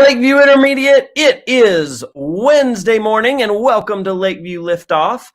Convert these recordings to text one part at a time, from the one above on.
Lakeview Intermediate. It is Wednesday morning, and welcome to Lakeview Liftoff.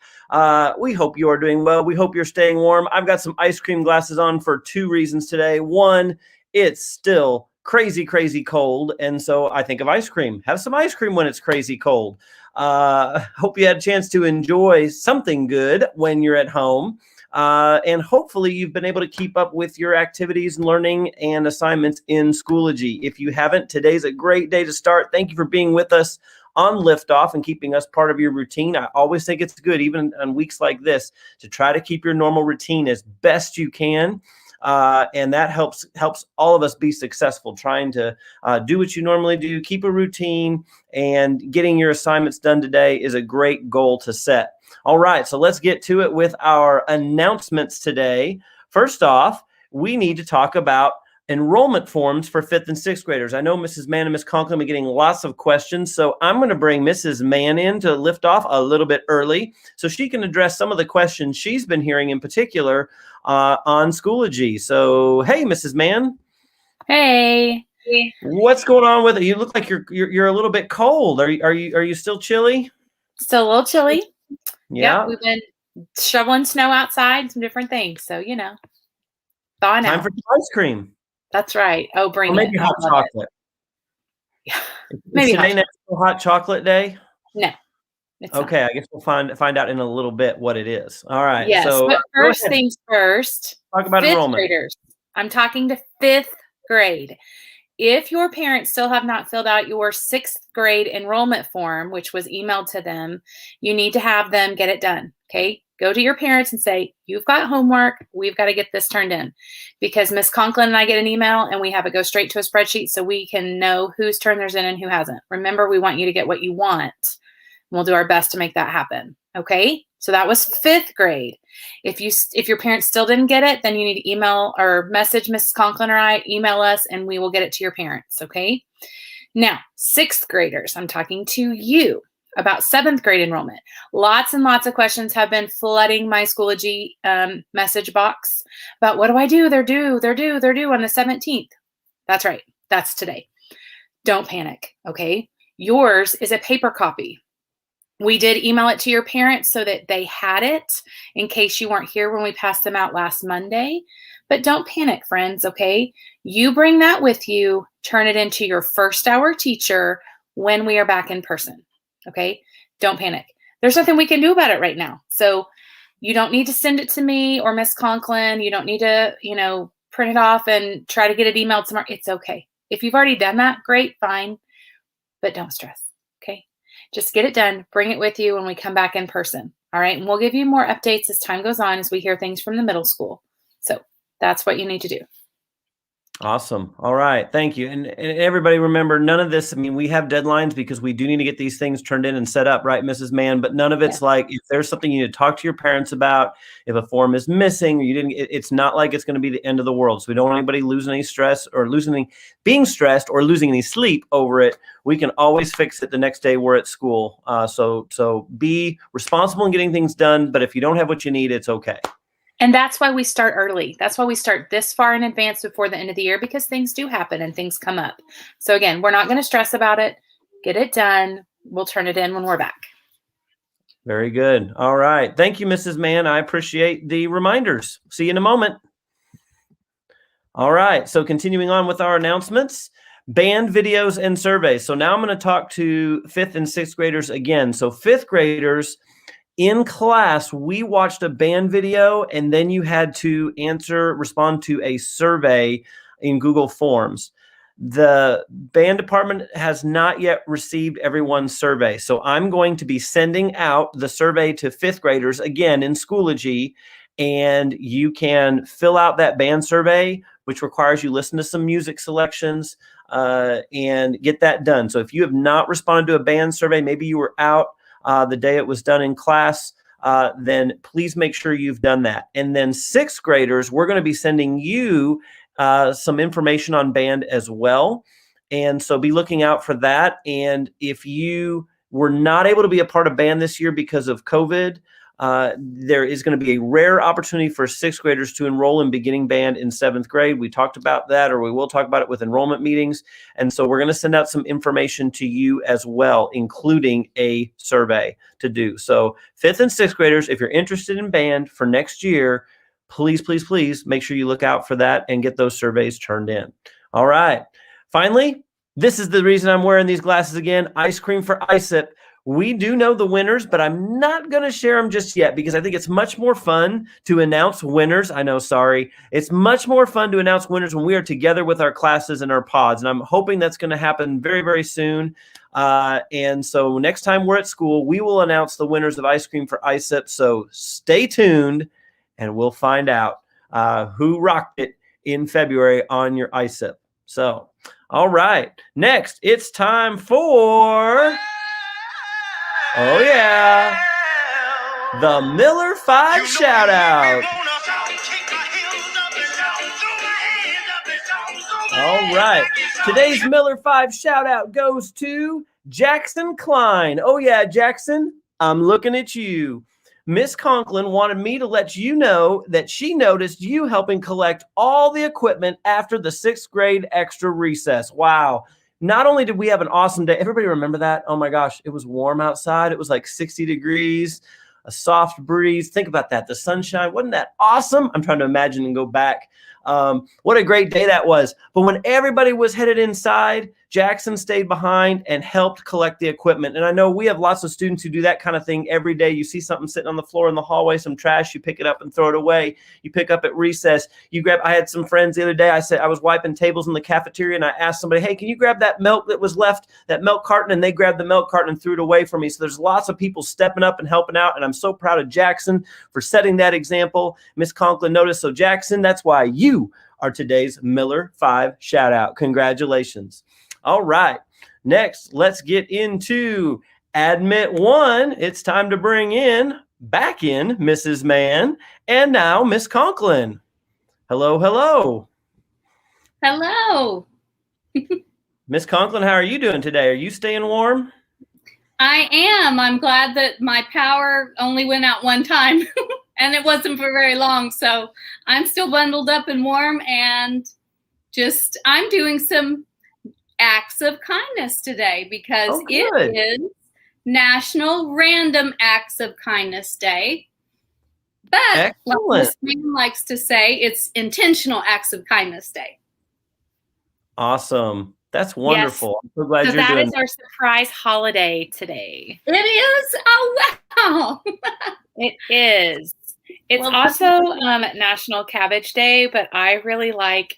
We hope you are doing well. We hope you're staying warm. I've got some ice cream glasses on for two reasons today. One, it's still crazy, crazy cold, and so I think of ice cream. Have some ice cream when it's crazy cold. Hope you had a chance to enjoy something good when you're at home. And hopefully you've been able to keep up with your activities and learning and assignments in Schoology. If you haven't, today's a great day to start. Thank you for being with us on Liftoff and keeping us part of your routine. I always think it's good, even on weeks like this, to try to keep your normal routine as best you can. And that helps all of us be successful, trying to do what you normally do, keep a routine, and getting your assignments done today is a great goal to set. All right, so let's get to it with our announcements today. First off, we need to talk about enrollment forms for 5th and 6th graders. I know Mrs. Mann and Ms. Conklin are getting lots of questions, so I'm going to bring Mrs. Mann in to lift off a little bit early so she can address some of the questions she's been hearing in particular on Schoology. So, hey, Mrs. Mann. Hey. What's going on with it? You look like you're a little bit cold. Are you still chilly? Still a little chilly. Yeah. Yep, we've been shoveling snow outside, some different things. So, thawing Time out. for ice cream. That's right. Oh, bring or maybe it. hot chocolate. Yeah. Maybe today National Hot Chocolate Day? No. It's okay, not. I guess we'll find out in a little bit what it is. All right. Yes, so but first things first. Talk about 5th enrollment. graders. I'm talking to 5th grade. If your parents still have not filled out your 6th grade enrollment form, which was emailed to them, you need to have them get it done, okay? Go to your parents and say, you've got homework. We've got to get this turned in. Because Ms. Conklin and I get an email, and we have it go straight to a spreadsheet so we can know who's turned theirs in and who hasn't. Remember, we want you to get what you want. We'll do our best to make that happen, okay? So that was 5th grade. If your parents still didn't get it, then you need to email or message Mrs. Conklin or I, email us, and we will get it to your parents, okay? Now, 6th graders, I'm talking to you about 7th grade enrollment. Lots and lots of questions have been flooding my Schoology message box about what do I do? They're due on the 17th. That's right. That's today. Don't panic, okay? Yours is a paper copy. We did email it to your parents so that they had it in case you weren't here when we passed them out last Monday. But don't panic, friends, okay? You bring that with you, turn it into your first hour teacher when we are back in person, okay? Don't panic. There's nothing we can do about it right now. So you don't need to send it to me or Miss Conklin. You don't need to, print it off and try to get it emailed tomorrow. It's okay. If you've already done that, great, fine. But don't stress, okay? Just get it done. Bring it with you when we come back in person. All right. And we'll give you more updates as time goes on as we hear things from the middle school. So that's what you need to do. Awesome. All right. Thank you. And everybody remember, none of this, we have deadlines because we do need to get these things turned in and set up, right, Mrs. Mann? But none of it's like, if there's something you need to talk to your parents about, if a form is missing, or you didn't, it's not like it's going to be the end of the world. So we don't want anybody losing any stress or being stressed or losing any sleep over it. We can always fix it the next day we're at school. So be responsible in getting things done. But if you don't have what you need, it's okay. And that's why we start early. That's why we start this far in advance before the end of the year, because things do happen and things come up. So again, we're not going to stress about it. Get it done. We'll turn it in when we're back. Very good. All right. Thank you, Mrs. Mann. I appreciate the reminders. See you in a moment. All right. So continuing on with our announcements, band videos and surveys. So now I'm going to talk to 5th and 6th graders again. So 5th graders, in class, we watched a band video, and then you had to respond to a survey in Google Forms. The band department has not yet received everyone's survey. So I'm going to be sending out the survey to 5th graders again in Schoology, and you can fill out that band survey, which requires you listen to some music selections and get that done. So if you have not responded to a band survey, maybe you were out the day it was done in class, then please make sure you've done that. And then 6th graders, we're going to be sending you some information on band as well. And so be looking out for that. And if you were not able to be a part of band this year because of COVID, there is going to be a rare opportunity for 6th graders to enroll in beginning band in 7th grade. We talked about that, or we will talk about it with enrollment meetings. And so we're going to send out some information to you as well, including a survey to do. So 5th and 6th graders, if you're interested in band for next year, please, please, please make sure you look out for that and get those surveys turned in. All right. Finally, this is the reason I'm wearing these glasses again. Ice cream for ISIP. We do know the winners, but I'm not going to share them just yet because I think it's much more fun to announce winners. I know, sorry. It's much more fun to announce winners when we are together with our classes and our pods. And I'm hoping that's going to happen very, very soon. And so next time we're at school, we will announce the winners of Ice Cream for ISIP. So stay tuned and we'll find out who rocked it in February on your ISIP. So, all right. Next, it's time for... Oh, yeah. The Miller 5 shout out. All right. Today's Miller 5 shout out goes to Jackson Klein. Oh, yeah, Jackson, I'm looking at you. Miss Conklin wanted me to let you know that she noticed you helping collect all the equipment after the 6th grade extra recess. Wow. Not only did we have an awesome day, everybody remember that? Oh my gosh, it was warm outside. It was like 60 degrees, a soft breeze. Think about that, the sunshine. Wasn't that awesome? I'm trying to imagine and go back. What a great day that was. But when everybody was headed inside, Jackson stayed behind and helped collect the equipment. And I know we have lots of students who do that kind of thing every day. You see something sitting on the floor in the hallway, some trash, you pick it up and throw it away. You pick up at recess. I had some friends the other day. I was wiping tables in the cafeteria and I asked somebody, hey, can you grab that milk that was left, that milk carton? And they grabbed the milk carton and threw it away from me. So there's lots of people stepping up and helping out. And I'm so proud of Jackson for setting that example. Miss Conklin noticed. So Jackson, that's why you are today's Miller 5 shout out. Congratulations. All right. Next, let's get into Admit 1. It's time to bring back in Mrs. Mann and now Miss Conklin. Hello, hello. Hello. Miss Conklin, how are you doing today? Are you staying warm? I am. I'm glad that my power only went out one time and it wasn't for very long. So I'm still bundled up and warm and I'm doing some acts of kindness today because it is National Random Acts of Kindness Day. But like Miss Mann likes to say, it's Intentional Acts of Kindness Day. Awesome. That's wonderful. Yes. I'm so glad you're doing that. That is our surprise holiday today. It is? Oh, wow. It is. It's also National Cabbage Day, but I really like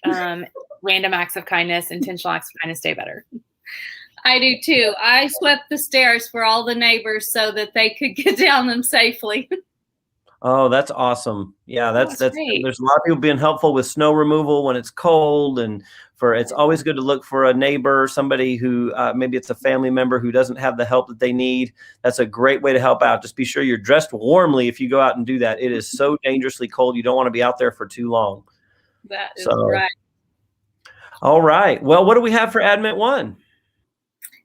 Random Acts of Kindness, Intentional Acts of Kindness Day better. I do too. I swept the stairs for all the neighbors so that they could get down them safely. Oh, that's awesome. Yeah, that's great. There's a lot of people being helpful with snow removal when it's cold, and it's always good to look for a neighbor, somebody who maybe it's a family member who doesn't have the help that they need. That's a great way to help out. Just be sure you're dressed warmly if you go out and do that. It is so dangerously cold. You don't want to be out there for too long. That is right. All right. Well, what do we have for Admit 1?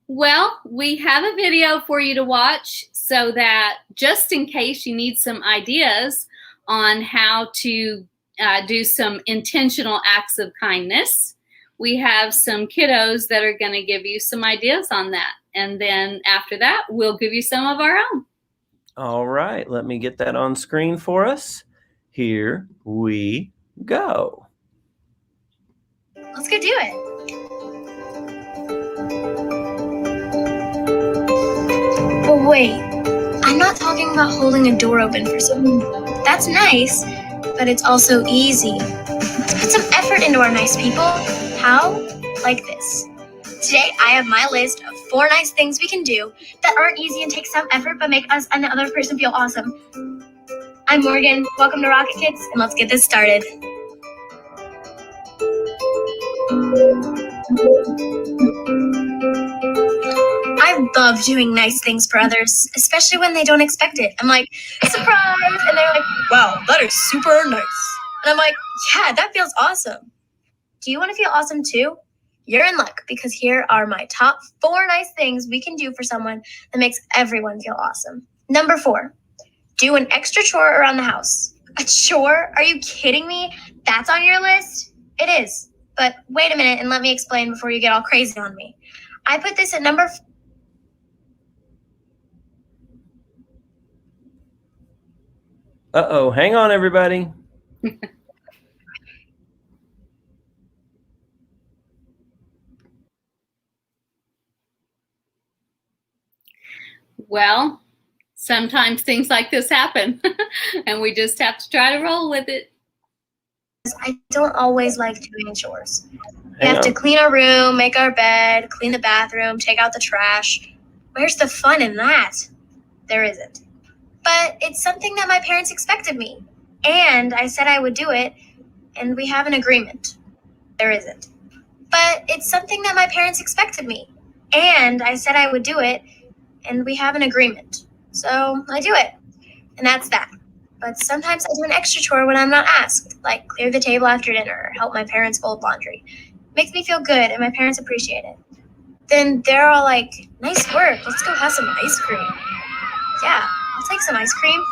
Well, we have a video for you to watch so that just in case you need some ideas on how to do some intentional acts of kindness, we have some kiddos that are going to give you some ideas on that. And then after that, we'll give you some of our own. All right. Let me get that on screen for us. Here we go. Let's go do it. But wait, I'm not talking about holding a door open for someone. That's nice, but it's also easy. Let's put some effort into our nice people. How? Like this. Today, I have my list of 4 nice things we can do that aren't easy and take some effort, but make us and the other person feel awesome. I'm Morgan. Welcome to Rocket Kids, and let's get this started. I love doing nice things for others, especially when they don't expect it. I'm like, surprise! And they're like, wow, that is super nice. And I'm like, yeah, that feels awesome. Do you want to feel awesome too? You're in luck because here are my top 4 nice things we can do for someone that makes everyone feel awesome. Number 4, Do an extra chore around the house. A chore? Are you kidding me? That's on your list? It is. But wait a minute and let me explain before you get all crazy on me. I put this at number... Uh-oh, hang on, everybody. Well, sometimes things like this happen, and we just have to try to roll with it. I don't always like doing chores. We Hang have to on. clean our room, make our bed, clean the bathroom, take out the trash. Where's the fun in that? There isn't. But it's something that my parents expect of me. And I said I would do it, and we have an agreement. There isn't. But it's something that my parents expect of me. And I said I would do it, and we have an agreement. So I do it. And that's that. But sometimes I do an extra chore when I'm not asked, like clear the table after dinner or help my parents fold laundry. It makes me feel good, and my parents appreciate it. Then they're all like, nice work, let's go have some ice cream. Yeah, I'll take some ice cream.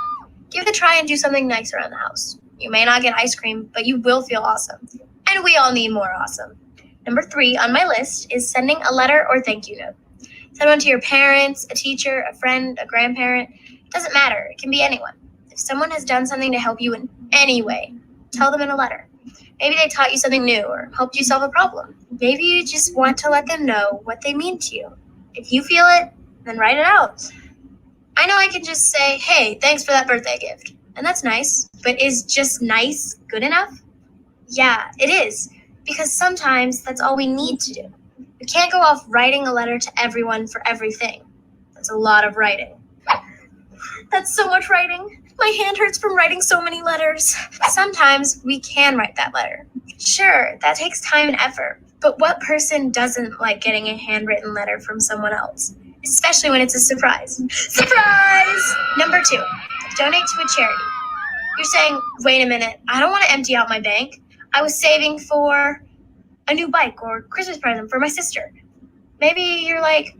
Give it a try and do something nice around the house. You may not get ice cream, but you will feel awesome. And we all need more awesome. Number 3 on my list is sending a letter or thank you note. Send one to your parents, a teacher, a friend, a grandparent. It doesn't matter, it can be anyone. If someone has done something to help you in any way, tell them in a letter. Maybe they taught you something new or helped you solve a problem. Maybe you just want to let them know what they mean to you. If you feel it, then write it out. I know I can just say, hey, thanks for that birthday gift. And that's nice, but is just nice good enough? Yeah, it is, because sometimes that's all we need to do. We can't go off writing a letter to everyone for everything. That's a lot of writing. That's so much writing. My hand hurts from writing so many letters. Sometimes we can write that letter. Sure, that takes time and effort, but what person doesn't like getting a handwritten letter from someone else? Especially when it's a surprise. Surprise! Number 2, donate to a charity. You're saying, wait a minute, I don't want to empty out my bank. I was saving for a new bike or Christmas present for my sister. Maybe you're like,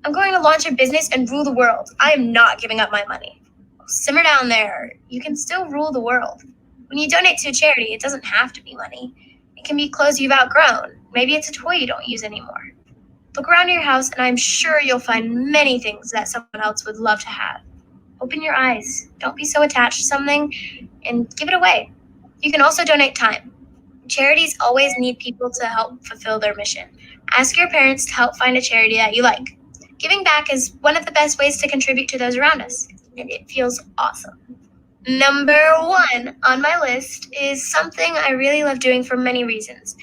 I'm going to launch a business and rule the world. I am not giving up my money. Simmer down there. You can still rule the world. When you donate to a charity, it doesn't have to be money. It can be clothes you've outgrown. Maybe it's a toy you don't use anymore. Look around your house and I'm sure you'll find many things that someone else would love to have. Open your eyes. Don't be so attached to something and give it away. You can also donate time. Charities always need people to help fulfill their mission. Ask your parents to help find a charity that you like. Giving back is one of the best ways to contribute to those around us, and it feels awesome. Number 1 on my list is something I really love doing for many reasons.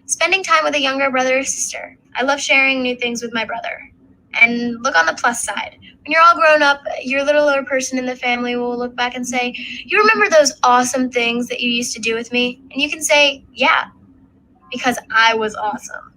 Spending time with a younger brother or sister. I love sharing new things with my brother. And look on the plus side. When you're all grown up, your littler person in the family will look back and say, you remember those awesome things that you used to do with me? And you can say, yeah, because I was awesome.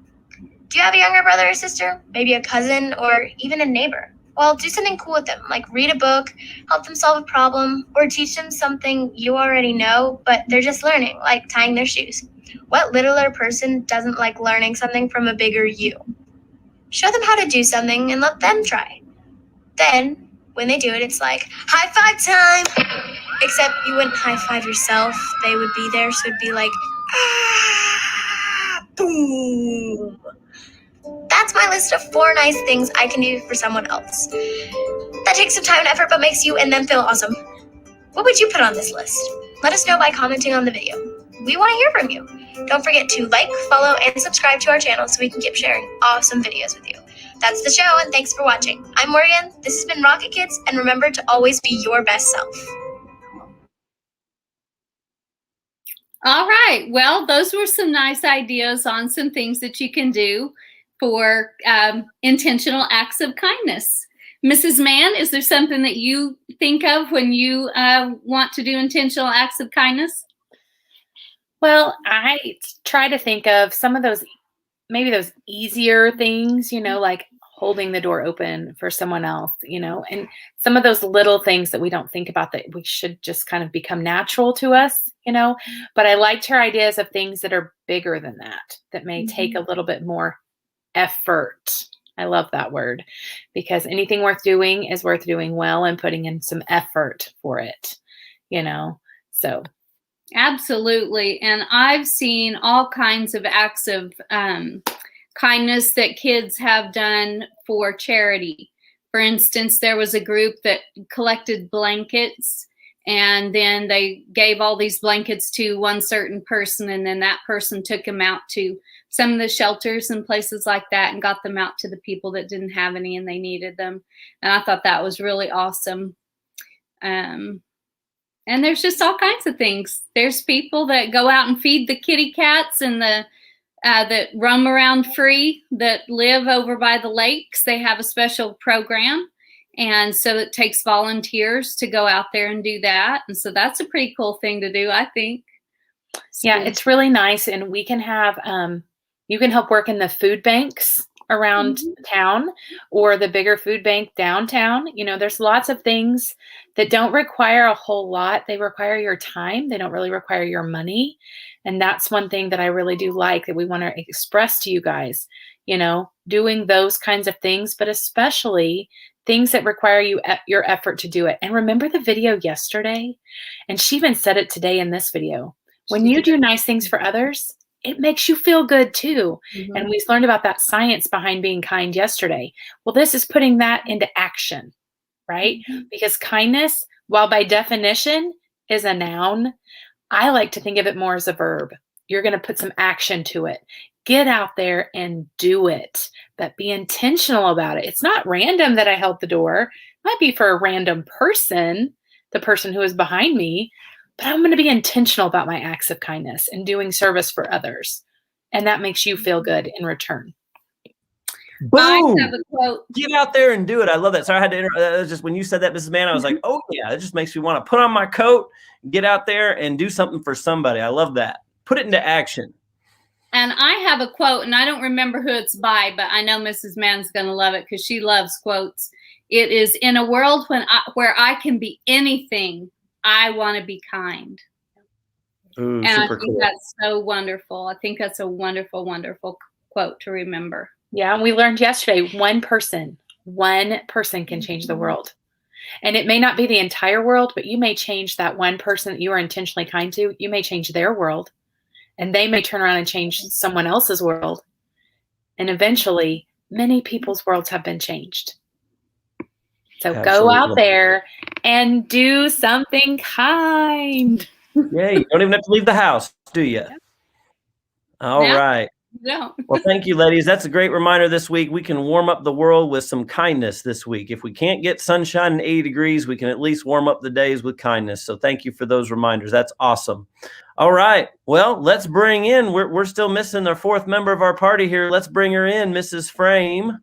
Do you have a younger brother or sister? Maybe a cousin or even a neighbor? Well, do something cool with them, like read a book, help them solve a problem, or teach them something you already know, but they're just learning, like tying their shoes. What littler person doesn't like learning something from a bigger you? Show them how to do something and let them try. Then, when they do it, it's like, high five time! Except you wouldn't high five yourself. They would be there, so it'd be like, ah, boom. That's my list of 4 nice things I can do for someone else. That takes some time and effort, but makes you and them feel awesome. What would you put on this list? Let us know by commenting on the video. We want to hear from you. Don't forget to like, follow, and subscribe to our channel so we can keep sharing awesome videos with you. That's the show, and thanks for watching. I'm Morgan, this has been Rocket Kids, and remember to always be your best self. All right. Well, those were some nice ideas on some things that you can do for intentional acts of kindness. Mrs. Mann, is there something that you think of when you want to do intentional acts of kindness? Well, I try to think of some of those, maybe those easier things, like holding the door open for someone else, and some of those little things that we don't think about that we should just kind of become natural to us, but I liked her ideas of things that are bigger than that may take a little bit more effort. I love that word, because anything worth doing is worth doing well and putting in some effort for it, so. Absolutely. And I've seen all kinds of acts of kindness that kids have done for charity. For instance, there was a group that collected blankets, and then they gave all these blankets to one certain person, and then that person took them out to some of the shelters and places like that and got them out to the people that didn't have any and they needed them. And I thought that was really awesome. And there's just all kinds of things. There's people that go out and feed the kitty cats and that roam around free, that live over by the lakes. They have a special program. And so it takes volunteers to go out there and do that. And so that's a pretty cool thing to do, I think. Yeah, it's really nice. And we can have, you can help work in the food banks around town or the bigger food bank downtown. There's lots of things that don't require a whole lot. They require your time. They don't really require your money. And that's one thing that I really do like that we want to express to you guys, doing those kinds of things, but especially things that require your effort to do it. And remember the video yesterday? And she even said it today in this video. When you do nice things for others, it makes you feel good too. Mm-hmm. And we learned about that science behind being kind yesterday. Well, this is putting that into action, right? Mm-hmm. Because kindness, while by definition is a noun, I like to think of it more as a verb. You're going to put some action to it. Get out there and do it, but be intentional about it. It's not random that I held the door. It might be for a random person, the person who is behind me, but I'm going to be intentional about my acts of kindness and doing service for others. And that makes you feel good in return. Boom! I have a quote. Get out there and do it. I love that. Sorry, I had to just when you said that, Mrs. Mann, I was like, oh yeah, it just makes me want to put on my coat, get out there and do something for somebody. I love that. Put it into action. And I have a quote, and I don't remember who it's by, but I know Mrs. Mann's going to love it because she loves quotes. It is, in a world where I can be anything, I want to be kind. Ooh, and super I think cool. That's so wonderful. I think that's a wonderful, wonderful quote to remember. Yeah, and we learned yesterday, one person can change the world. And it may not be the entire world, but you may change that one person that you are intentionally kind to. You may change their world. And they may turn around and change someone else's world. And eventually, many people's worlds have been changed. So Go out there and do something kind. Yeah, you don't even have to leave the house, do you? All right. No. Well, thank you, ladies. That's a great reminder this week. We can warm up the world with some kindness this week. If we can't get sunshine and 80 degrees, we can at least warm up the days with kindness. So thank you for those reminders. That's awesome. All right. Well, let's bring in, we're still missing our fourth member of our party here. Let's bring her in, Mrs. Frame.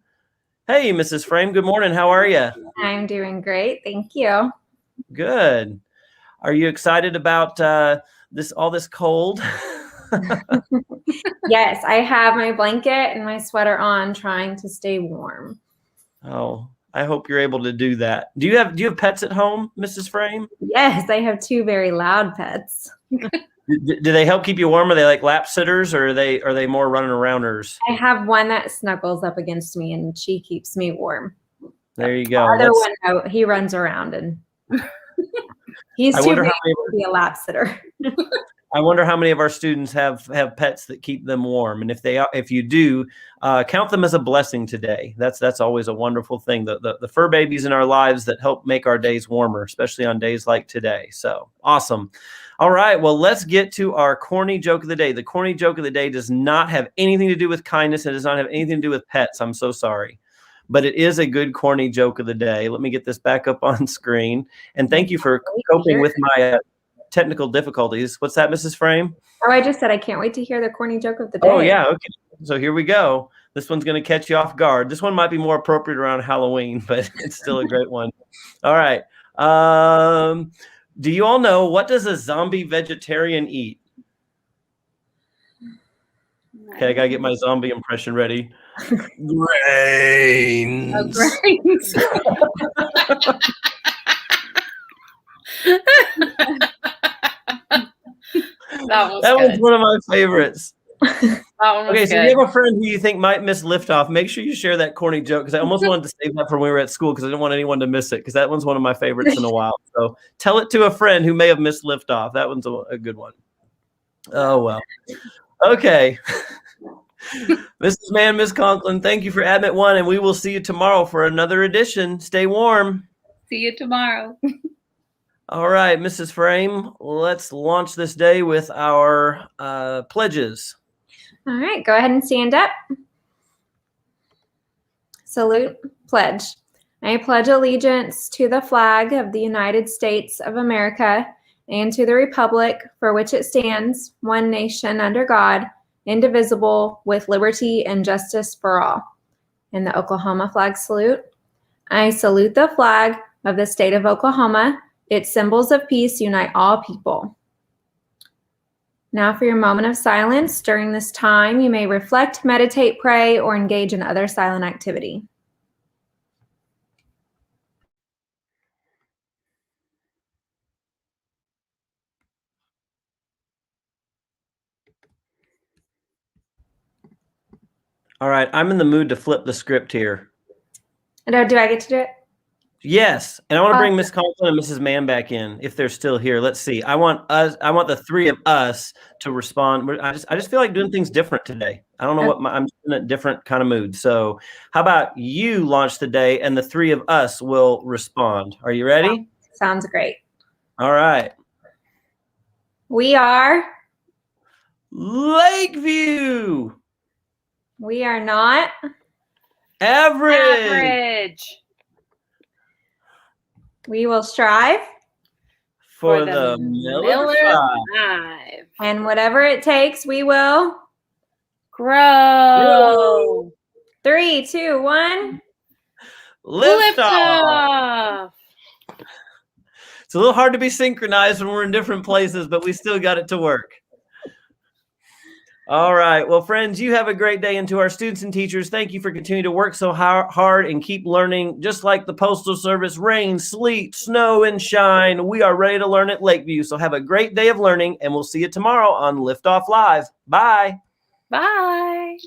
Hey, Mrs. Frame. Good morning. How are you? I'm doing great. Thank you. Good. Are you excited about all this cold? Yes, I have my blanket and my sweater on, trying to stay warm. Oh, I hope you're able to do that. Do you have pets at home, Mrs. Frame? Yes, I have two very loud pets. Do they help keep you warm? Are they like lap sitters, or are they more running arounders? I have one that snuggles up against me and she keeps me warm. There you go. The other one, he runs around and he's too big to be a lap sitter. I wonder how many of our students have pets that keep them warm, and if you do, count them as a blessing today. That's always a wonderful thing. The fur babies in our lives that help make our days warmer, especially on days like today. So awesome. All right, well, let's get to our corny joke of the day. The corny joke of the day does not have anything to do with kindness. It does not have anything to do with pets. I'm so sorry. But it is a good corny joke of the day. Let me get this back up on screen. And thank you for coping with my technical difficulties. What's that, Mrs. Frame? Oh, I just said I can't wait to hear the corny joke of the day. Oh, yeah. Okay. So here we go. This one's going to catch you off guard. This one might be more appropriate around Halloween, but it's still a great one. All right. Do you all know, what does a zombie vegetarian eat? Okay, I got to get my zombie impression ready. Grains. Oh, grains. That was one of my favorites. That one was Okay, so good. if you have a friend who you think might miss Liftoff, make sure you share that corny joke, because I almost wanted to save that for when we were at school because I didn't want anyone to miss it, because that one's one of my favorites in a while. So tell it to a friend who may have missed Liftoff. That one's a good one. Oh, well. Okay. Mrs. Mann, Ms. Conklin, thank you for Admit 1, and we will see you tomorrow for another edition. Stay warm. See you tomorrow. All right, Mrs. Frame, let's launch this day with our pledges. All right, go ahead and stand up. Salute, pledge. I pledge allegiance to the flag of the United States of America and to the republic for which it stands, one nation under God, indivisible, with liberty and justice for all. And the Oklahoma flag salute. I salute the flag of the state of Oklahoma. Its symbols of peace unite all people. Now for your moment of silence. During this time, you may reflect, meditate, pray, or engage in other silent activity. All right, I'm in the mood to flip the script here. Do I get to do it? Yes, and I want to bring Miss Conklin and Mrs. Mann back in if they're still here. Let's see. I want the three of us to respond. I just feel like doing things different today. I don't know what I'm in a different kind of mood. So, how about you launch the day and the three of us will respond? Are you ready? Sounds great. All right. We are Lakeview. We are not Average. We will strive for the Miller 5. And whatever it takes, we will grow. 3, 2, 1. Liftoff. It's a little hard to be synchronized when we're in different places, but we still got it to work. All right. Well, friends, you have a great day. And to our students and teachers, thank you for continuing to work so hard and keep learning. Just like the Postal Service, rain, sleet, snow, and shine, we are ready to learn at Lakeview. So have a great day of learning, and we'll see you tomorrow on Liftoff Live. Bye. Bye.